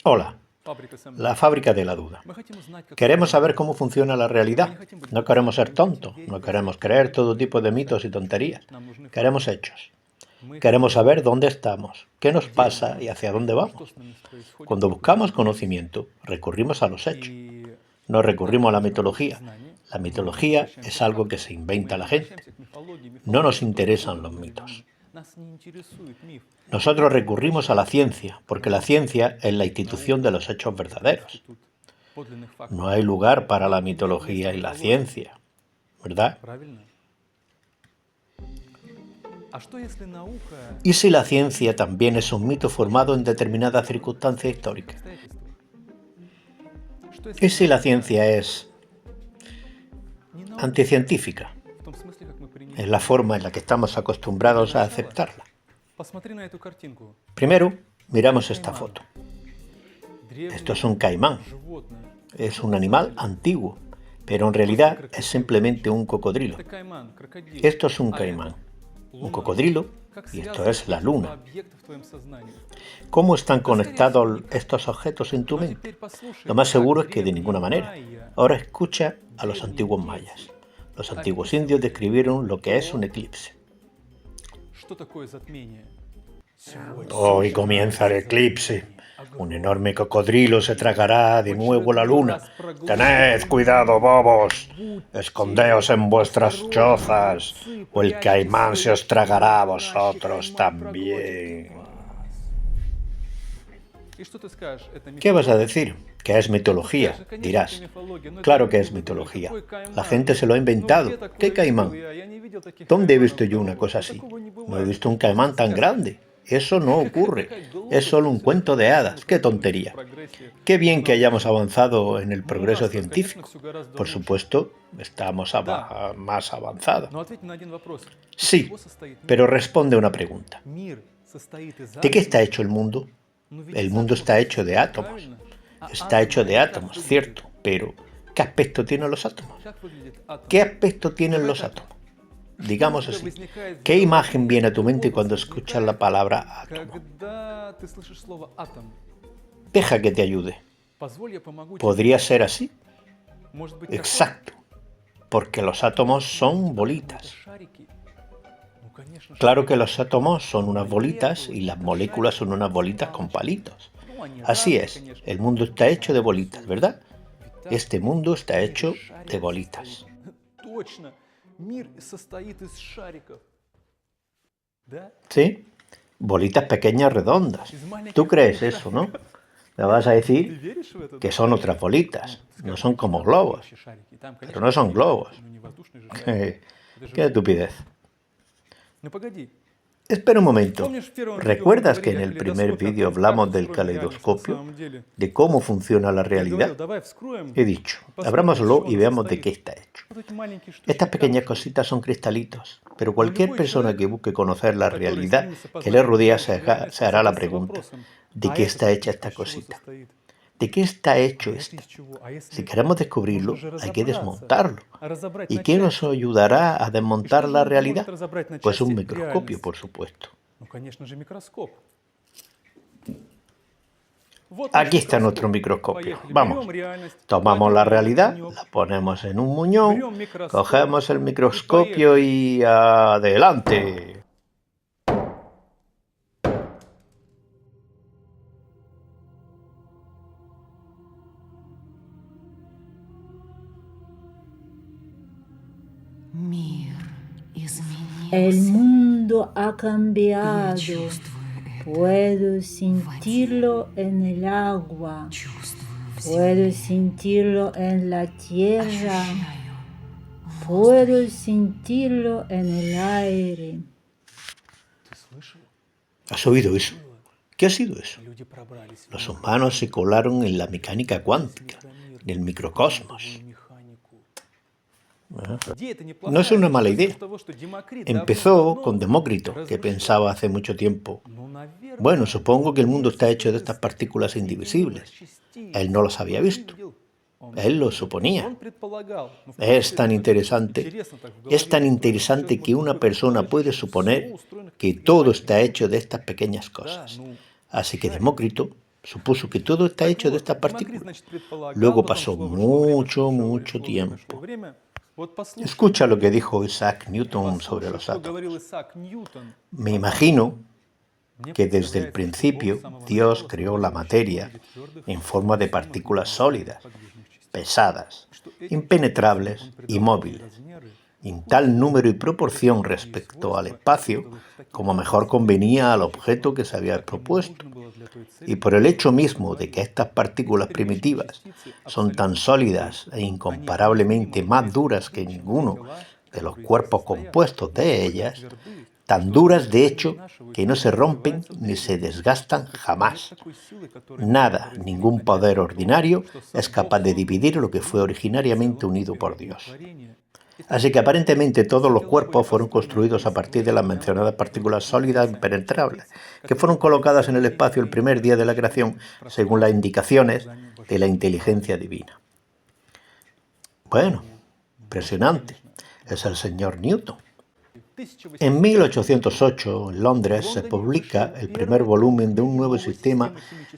Hola, la fábrica de la duda. Queremos saber cómo funciona la realidad. No queremos ser tontos, no queremos creer todo tipo de mitos y tonterías. Queremos hechos. Queremos saber dónde estamos, qué nos pasa y hacia dónde vamos. Cuando buscamos conocimiento, recurrimos a los hechos. No recurrimos a la mitología. La mitología es algo que se inventa la gente. No nos interesan los mitos. Nosotros recurrimos a la ciencia, porque la ciencia es la institución de los hechos verdaderos. No hay lugar para la mitología y la ciencia, ¿verdad? ¿Y si la ciencia también es un mito formado en determinadas circunstancias históricas? ¿Y si la ciencia es anticientífica? Es la forma en la que estamos acostumbrados a aceptarla. Primero, miramos esta foto. Esto es un caimán. Es un animal antiguo, pero en realidad es simplemente un cocodrilo. Esto es un caimán, un cocodrilo, y esto es la luna. ¿Cómo están conectados estos objetos en tu mente? Lo más seguro es que de ninguna manera. Ahora escucha a los antiguos mayas. Los antiguos indios describieron lo que es un eclipse. Hoy comienza el eclipse. Un enorme cocodrilo se tragará de nuevo la luna. ¡Tened cuidado, bobos! Escondeos en vuestras chozas, o el caimán se os tragará a vosotros también. ¿Qué vas a decir? ¿Que es mitología? Dirás. Claro que es mitología. La gente se lo ha inventado. ¿Qué caimán? ¿Dónde he visto yo una cosa así? No he visto un caimán tan grande. Eso no ocurre. Es solo un cuento de hadas. ¡Qué tontería! Qué bien que hayamos avanzado en el progreso científico. Por supuesto, estamos más avanzados. Sí, pero responde a una pregunta. ¿De qué está hecho el mundo? El mundo está hecho de átomos. Está hecho de átomos, cierto, pero ¿qué aspecto tienen los átomos? ¿Qué aspecto tienen los átomos? Digamos así, ¿qué imagen viene a tu mente cuando escuchas la palabra átomo? Deja que te ayude. ¿Podría ser así? Exacto, porque los átomos son bolitas. Claro que los átomos son unas bolitas y las moléculas son unas bolitas con palitos. Así es, el mundo está hecho de bolitas, ¿verdad? Este mundo está hecho de bolitas. ¿Sí? Bolitas pequeñas redondas. ¿Tú crees eso, no? Me vas a decir que son otras bolitas. No son como globos. Pero no son globos. ¡Qué estupidez! Espera un momento. ¿Recuerdas que en el primer vídeo hablamos del caleidoscopio? ¿De cómo funciona la realidad? He dicho, abrámoslo y veamos de qué está hecho. Estas pequeñas cositas son cristalitos, pero cualquier persona que busque conocer la realidad que le rodea se hará la pregunta, ¿de qué está hecha esta cosita? ¿De qué está hecho esto? Si queremos descubrirlo, hay que desmontarlo. ¿Y qué nos ayudará a desmontar la realidad? Pues un microscopio, por supuesto. Aquí está nuestro microscopio. Vamos, tomamos la realidad, la ponemos en un muñón, cogemos el microscopio y ¡adelante! El mundo ha cambiado. Puedo sentirlo en el agua. Puedo sentirlo en la tierra. Puedo sentirlo en el aire. ¿Has oído eso? ¿Qué ha sido eso? Los humanos se colaron en la mecánica cuántica, en el microcosmos. No es una mala idea. Empezó con Demócrito, que pensaba hace mucho tiempo, bueno, supongo que el mundo está hecho de estas partículas indivisibles. Él no los había visto. Él lo suponía. Es tan interesante que una persona puede suponer que todo está hecho de estas pequeñas cosas. Así que Demócrito Supuso que todo está hecho de estas partículas. Luego pasó mucho tiempo. Escucha lo que dijo Isaac Newton sobre los átomos. Me imagino que desde el principio Dios creó la materia en forma de partículas sólidas, pesadas, impenetrables y móviles, en tal número y proporción respecto al espacio como mejor convenía al objeto que se había propuesto. Y por el hecho mismo de que estas partículas primitivas son tan sólidas e incomparablemente más duras que ninguno de los cuerpos compuestos de ellas, tan duras de hecho que no se rompen ni se desgastan jamás. Nada, ningún poder ordinario es capaz de dividir lo que fue originariamente unido por Dios. Así que aparentemente todos los cuerpos fueron construidos a partir de las mencionadas partículas sólidas impenetrables, que fueron colocadas en el espacio el primer día de la creación, según las indicaciones de la inteligencia divina. Bueno, impresionante. Es el señor Newton. En 1808, en Londres, se publica el primer volumen de un nuevo sistema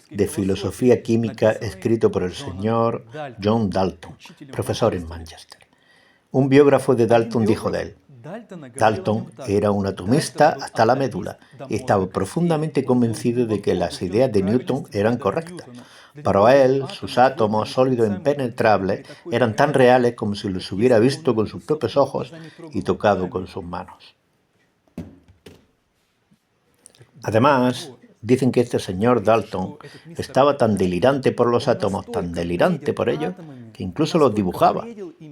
de filosofía química escrito por el señor John Dalton, profesor en Manchester. Un biógrafo de Dalton dijo de él: Dalton era un atomista hasta la médula y estaba profundamente convencido de que las ideas de Newton eran correctas. Para él, sus átomos sólidos impenetrables eran tan reales como si los hubiera visto con sus propios ojos y tocado con sus manos. Además, dicen que este señor Dalton estaba tan delirante por los átomos, tan delirante por ellos, que incluso los dibujaba.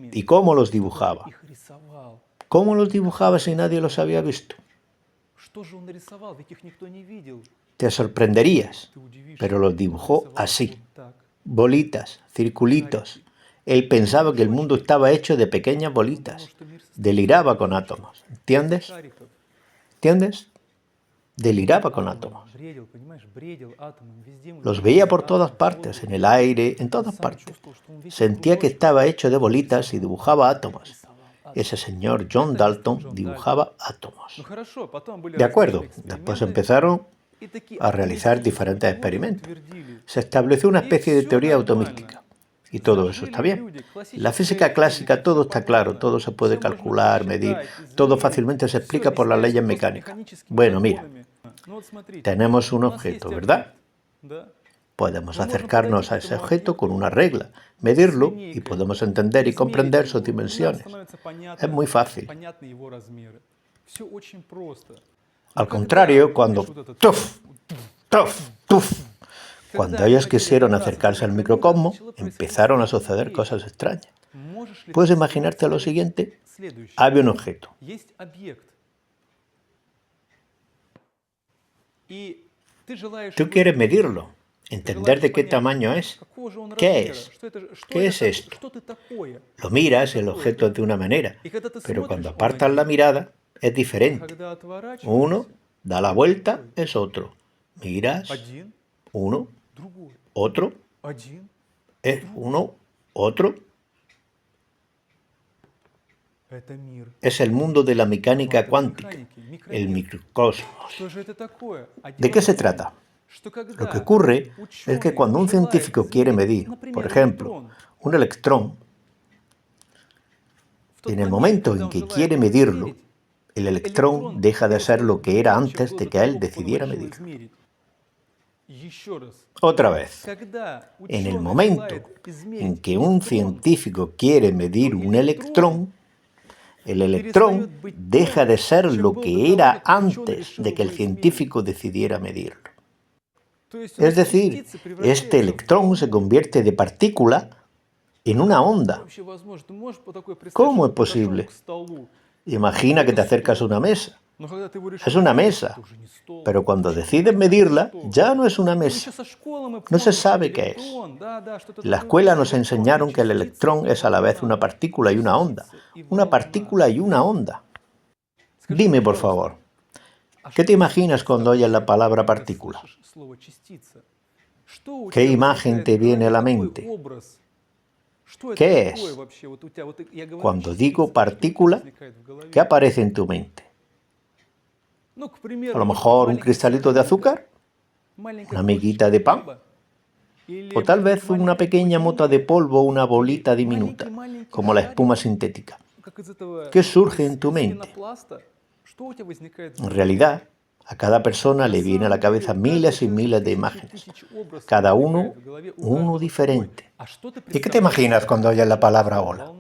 ¿Y cómo los dibujaba? ¿Cómo los dibujaba si nadie los había visto? Te sorprenderías, pero los dibujó así. Bolitas, circulitos. Él pensaba que el mundo estaba hecho de pequeñas bolitas. Deliraba con átomos. ¿Entiendes? ¿Entiendes? Deliraba con átomos. Los veía por todas partes, en el aire, en todas partes. Sentía que estaba hecho de bolitas y dibujaba átomos. Ese señor John Dalton dibujaba átomos. De acuerdo, después empezaron a realizar diferentes experimentos. Se estableció una especie de teoría atomística. Y todo eso está bien. En la física clásica todo está claro, todo se puede calcular, medir, todo fácilmente se explica por las leyes mecánicas. Bueno, mira, tenemos un objeto, ¿verdad? Podemos acercarnos a ese objeto con una regla, medirlo y podemos entender y comprender sus dimensiones. Es muy fácil. Al contrario, cuando cuando ellos quisieron acercarse al microcosmos, empezaron a suceder cosas extrañas. ¿Puedes imaginarte lo siguiente? Había un objeto. Tú quieres medirlo, entender de qué tamaño es. ¿Qué es? ¿Qué es esto? Lo miras y el objeto es de una manera, pero cuando apartas la mirada es diferente. Uno da la vuelta, es otro. Miras, uno, otro, es uno, otro. Es el mundo de la mecánica cuántica, el microcosmos. ¿De qué se trata? Lo que ocurre es que cuando un científico quiere medir, por ejemplo, un electrón, en el momento en que quiere medirlo, el electrón deja de ser lo que era antes de que él decidiera medirlo. Otra vez, en el momento en que un científico quiere medir un electrón, el electrón deja de ser lo que era antes de que el científico decidiera medirlo. Es decir, este electrón se convierte de partícula en una onda. ¿Cómo es posible? Imagina que te acercas a una mesa. Es una mesa, pero cuando decides medirla, ya no es una mesa. No se sabe qué es. En la escuela nos enseñaron que el electrón es a la vez una partícula y una onda. Una partícula y una onda. Dime, por favor, ¿qué te imaginas cuando oyes la palabra partícula? ¿Qué imagen te viene a la mente? ¿Qué es? Cuando digo partícula, ¿qué aparece en tu mente? A lo mejor un cristalito de azúcar, una miguita de pan, O tal vez una pequeña mota de polvo o una bolita diminuta, como la espuma sintética. ¿Qué surge en tu mente? En realidad, a cada persona le viene a la cabeza miles y miles de imágenes, cada uno diferente. ¿Y qué te imaginas cuando oyes la palabra ola?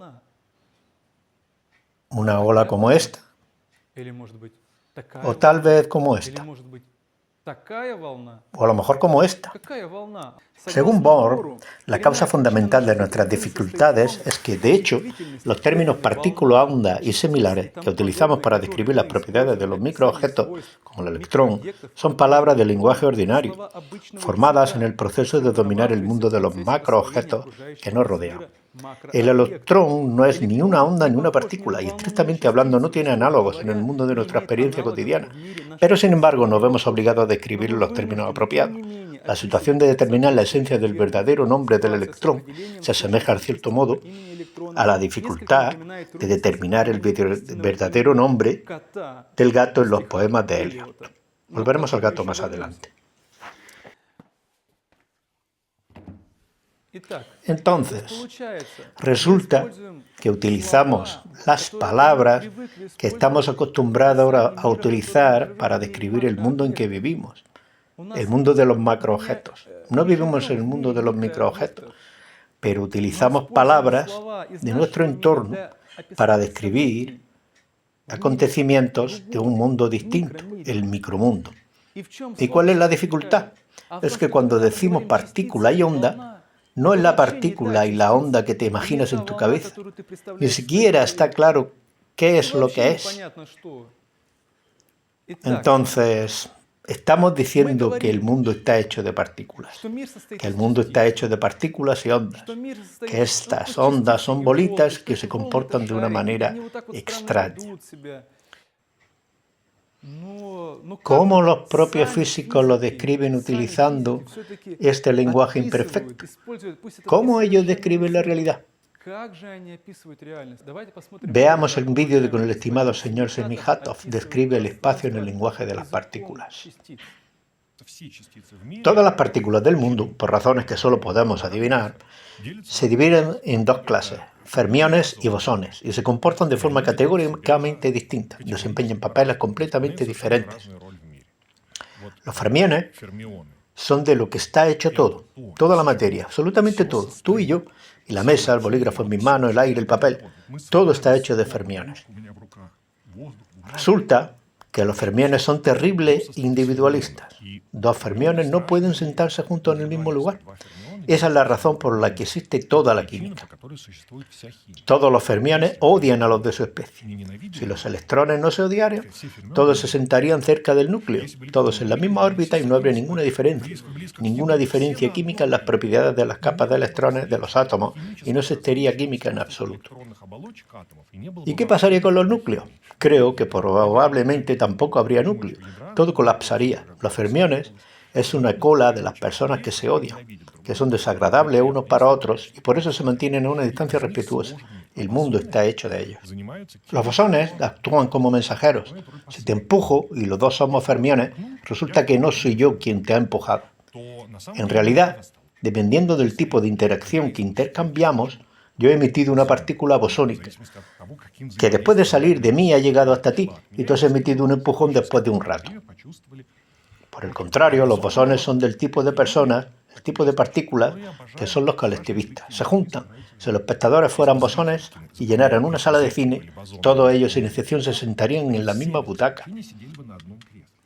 ¿Una ola como esta? O tal vez como esta. O a lo mejor como esta. Según Bohr, la causa fundamental de nuestras dificultades es que, de hecho, los términos partícula, onda y similares que utilizamos para describir las propiedades de los microobjetos, como el electrón, son palabras del lenguaje ordinario, formadas en el proceso de dominar el mundo de los macroobjetos que nos rodean. El electrón no es ni una onda ni una partícula y, estrictamente hablando, no tiene análogos en el mundo de nuestra experiencia cotidiana. Pero, sin embargo, nos vemos obligados a describirlo en los términos apropiados. La situación de determinar la esencia del verdadero nombre del electrón se asemeja, en cierto modo, a la dificultad de determinar el verdadero nombre del gato en los poemas de Eliot. Volveremos al gato más adelante. Entonces, resulta que utilizamos las palabras que estamos acostumbrados a utilizar para describir el mundo en que vivimos, el mundo de los macroobjetos. No vivimos en el mundo de los microobjetos, pero utilizamos palabras de nuestro entorno para describir acontecimientos de un mundo distinto, el micromundo. ¿Y cuál es la dificultad? Es que cuando decimos partícula y onda, no es la partícula y la onda que te imaginas en tu cabeza. Ni siquiera está claro qué es lo que es. Entonces, estamos diciendo que el mundo está hecho de partículas, que el mundo está hecho de partículas y ondas, que estas ondas son bolitas que se comportan de una manera extraña. ¿Cómo los propios físicos lo describen utilizando este lenguaje imperfecto? ¿Cómo ellos describen la realidad? Veamos el vídeo de con el estimado señor Semihatov describe el espacio en el lenguaje de las partículas. Todas las partículas del mundo, por razones que solo podemos adivinar, se dividen en dos clases, fermiones y bosones, y se comportan de forma categóricamente distinta, desempeñan papeles completamente diferentes. Los fermiones son de lo que está hecho todo, toda la materia, absolutamente todo, tú y yo, y la mesa, el bolígrafo en mis manos, el aire, el papel, todo está hecho de fermiones. Resulta que los fermiones son terribles individualistas. Dos fermiones no pueden sentarse juntos en el mismo lugar. Esa es la razón por la que existe toda la química. Todos los fermiones odian a los de su especie. Si los electrones no se odiaran, todos se sentarían cerca del núcleo, todos en la misma órbita y no habría ninguna diferencia química en las propiedades de las capas de electrones de los átomos y no existiría química en absoluto. ¿Y qué pasaría con los núcleos? Creo que probablemente tampoco habría núcleo, todo colapsaría. Los fermiones es una cola de las personas que se odian, que son desagradables unos para otros y por eso se mantienen a una distancia respetuosa. El mundo está hecho de ellos. Los bosones actúan como mensajeros. Si te empujo y los dos somos fermiones, resulta que no soy yo quien te ha empujado. En realidad, dependiendo del tipo de interacción que intercambiamos, yo he emitido una partícula bosónica, que después de salir de mí ha llegado hasta ti, y tú has emitido un empujón después de un rato. Por el contrario, los bosones son del tipo de personas, el tipo de partículas, que son los colectivistas. Se juntan. Si los espectadores fueran bosones y llenaran una sala de cine, todos ellos sin excepción se sentarían en la misma butaca.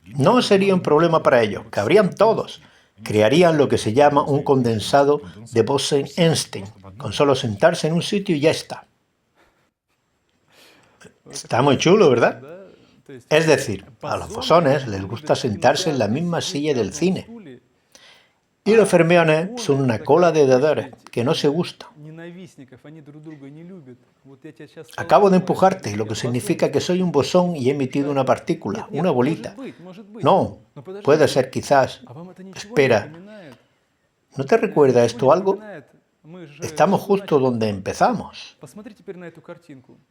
No sería un problema para ellos, cabrían todos. Crearían lo que se llama un condensado de Bose-Einstein, con solo sentarse en un sitio y ya está. Está muy chulo, ¿verdad? Es decir, a los bosones les gusta sentarse en la misma silla del cine. Y los fermiones son una cola de odiadores que no se gustan. Acabo de empujarte, lo que significa que soy un bosón y he emitido una partícula, una bolita. No, puede ser quizás. Espera, ¿no te recuerda esto algo? Estamos justo donde empezamos.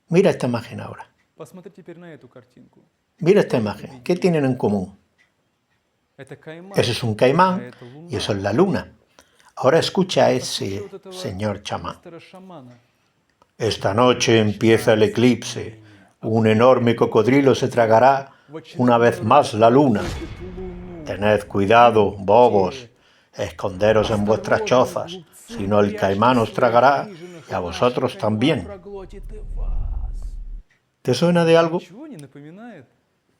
Mira esta imagen ahora. Mira esta imagen. ¿Qué tienen en común? Ese es un caimán y eso es la luna. Ahora escucha a ese señor chamán. Esta noche empieza el eclipse. Un enorme cocodrilo se tragará una vez más la luna. Tened cuidado, bobos, esconderos en vuestras chozas, si no el caimán os tragará y a vosotros también. ¿Te suena de algo?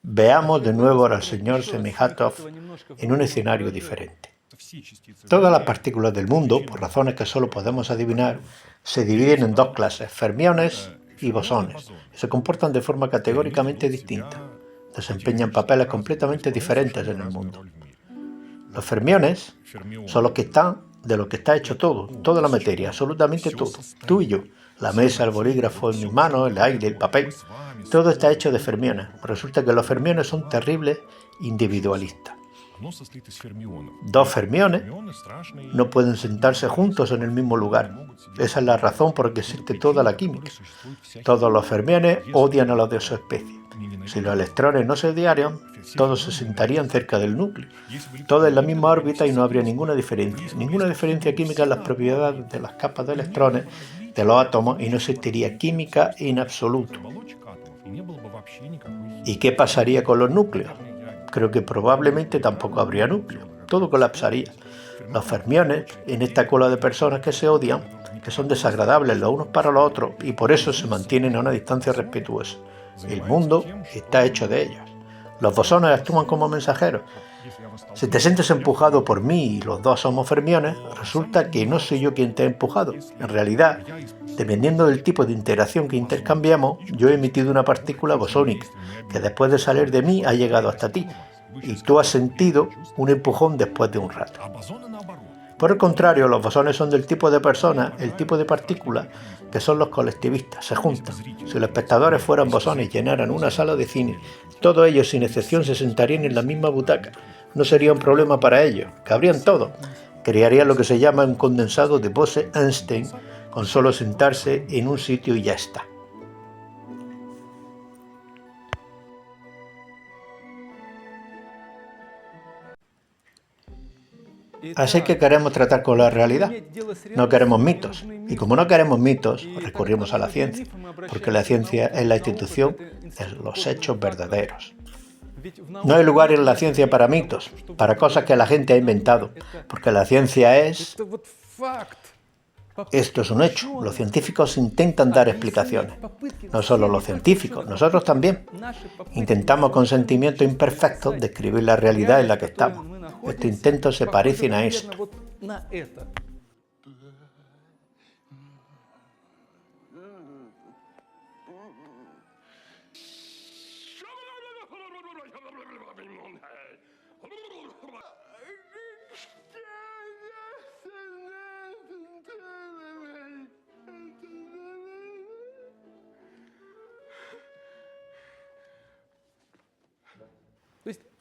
Veamos de nuevo al señor Semihatov en un escenario diferente. Todas las partículas del mundo, por razones que solo podemos adivinar, se dividen en dos clases, fermiones y bosones, y se comportan de forma categóricamente distinta. Desempeñan papeles completamente diferentes en el mundo. Los fermiones son los que están de lo que está hecho todo, toda la materia, absolutamente todo, tú y yo. La mesa, el bolígrafo en mis manos, el aire, el papel, todo está hecho de fermiones. Resulta que los fermiones son terribles individualistas. Dos fermiones no pueden sentarse juntos en el mismo lugar. Esa es la razón por la que existe toda la química. Todos los fermiones odian a los de su especie. Si los electrones no se odiaran, todos se sentarían cerca del núcleo, todos en la misma órbita y no habría ninguna diferencia química en las propiedades de las capas de electrones de los átomos y no existiría química en absoluto. ¿Y qué pasaría con los núcleos? Creo que probablemente tampoco habría núcleo, todo colapsaría. Los fermiones, en esta cola de personas que se odian, que son desagradables los unos para los otros y por eso se mantienen a una distancia respetuosa. El mundo está hecho de ellos. Los bosones actúan como mensajeros. Si te sientes empujado por mí y los dos somos fermiones, resulta que no soy yo quien te ha empujado. En realidad, dependiendo del tipo de interacción que intercambiamos, yo he emitido una partícula bosónica, que después de salir de mí ha llegado hasta ti, y tú has sentido un empujón después de un rato. Por el contrario, los bosones son del tipo de personas, el tipo de partículas, que son los colectivistas, se juntan. Si los espectadores fueran bosones y llenaran una sala de cine, todos ellos sin excepción se sentarían en la misma butaca. No sería un problema para ellos, cabrían todos. Crearían lo que se llama un condensado de Bose-Einstein, con solo sentarse en un sitio y ya está. Así que queremos tratar con la realidad. No queremos mitos. Y como no queremos mitos, recurrimos a la ciencia, porque la ciencia es la institución de los hechos verdaderos. No hay lugar en la ciencia para mitos, para cosas que la gente ha inventado, porque la ciencia es... Esto es un hecho. Los científicos intentan dar explicaciones. No solo los científicos, nosotros también. Intentamos con sentimientos imperfectos describir la realidad en la que estamos. Estos intentos se parecen a esto.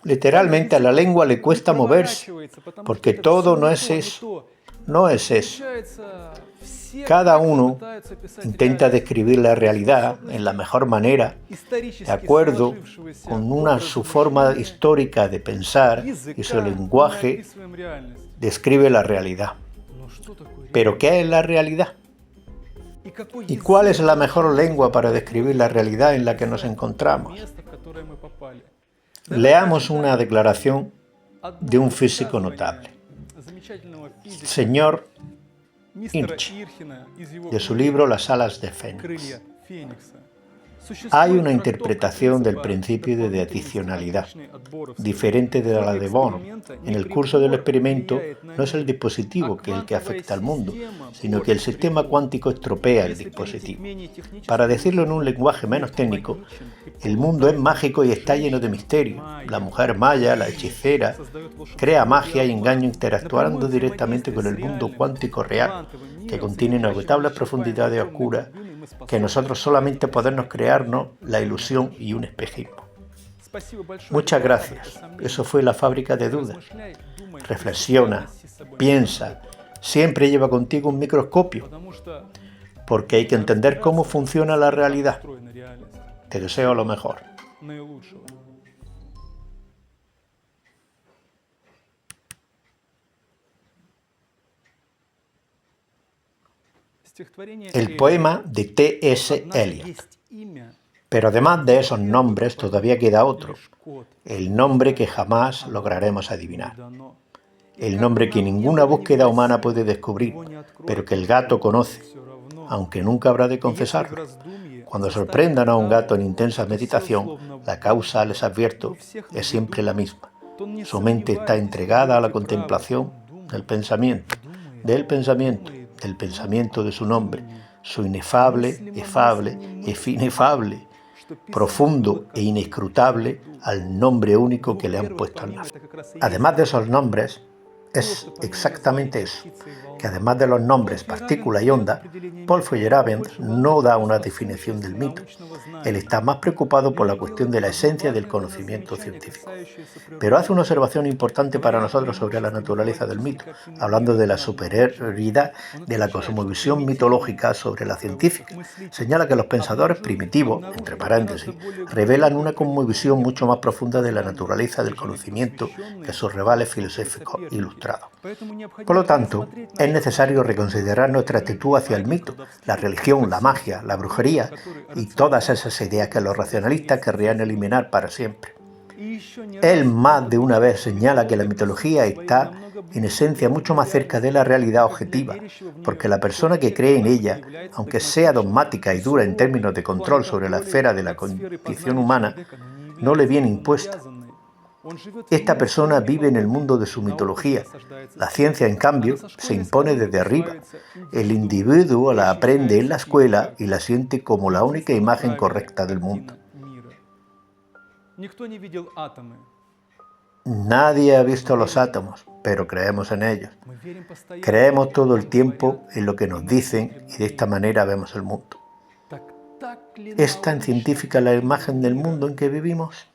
Literalmente a la lengua le cuesta moverse, porque todo no es eso. No es eso. Cada uno intenta describir la realidad en la mejor manera, de acuerdo con su forma histórica de pensar y su lenguaje describe la realidad. ¿Pero qué es la realidad? ¿Y cuál es la mejor lengua para describir la realidad en la que nos encontramos? Leamos una declaración de un físico notable, el señor Hinchy, de su libro Las alas de Fénix. Hay una interpretación del principio de adicionalidad, diferente de la de Bohr. En el curso del experimento no es el dispositivo el que afecta al mundo, sino que el sistema cuántico estropea el dispositivo. Para decirlo en un lenguaje menos técnico, el mundo es mágico y está lleno de misterio. La mujer maya, la hechicera, crea magia y engaño interactuando directamente con el mundo cuántico real, que contiene inagotable profundidades oscuras que nosotros solamente podemos crearnos la ilusión y un espejismo. Muchas gracias. Eso fue La Fábrica de Dudas. Reflexiona, piensa, siempre lleva contigo un microscopio, porque hay que entender cómo funciona la realidad. Te deseo lo mejor. el poema de T.S. Eliot. Pero además de esos nombres todavía queda otro, el nombre que jamás lograremos adivinar. El nombre que ninguna búsqueda humana puede descubrir, pero que el gato conoce, aunque nunca habrá de confesarlo. Cuando sorprendan a un gato en intensa meditación, la causa, les advierto, es siempre la misma. Su mente está entregada a la contemplación del pensamiento de su nombre, su inefable, efable, inefable, profundo e inescrutable al nombre único que le han puesto al nacer. Además de esos nombres, es exactamente eso, que además de los nombres partícula y onda, Paul Feyerabend no da una definición del mito. Él está más preocupado por la cuestión de la esencia del conocimiento científico. Pero hace una observación importante para nosotros sobre la naturaleza del mito, hablando de la superioridad de la cosmovisión mitológica sobre la científica. Señala que los pensadores primitivos, entre paréntesis, revelan una cosmovisión mucho más profunda de la naturaleza del conocimiento que sus rivales filosóficos ilustrados. Por lo tanto, es necesario reconsiderar nuestra actitud hacia el mito, la religión, la magia, la brujería y todas esas ideas que los racionalistas querrían eliminar para siempre. Él más de una vez señala que la mitología está, en esencia, mucho más cerca de la realidad objetiva, porque la persona que cree en ella, aunque sea dogmática y dura en términos de control sobre la esfera de la condición humana, no le viene impuesta. Esta persona vive en el mundo de su mitología. La ciencia, en cambio, se impone desde arriba. El individuo la aprende en la escuela y la siente como la única imagen correcta del mundo. Nadie ha visto los átomos, pero creemos en ellos. Creemos todo el tiempo en lo que nos dicen y de esta manera vemos el mundo. ¿Es tan científica la imagen del mundo en que vivimos?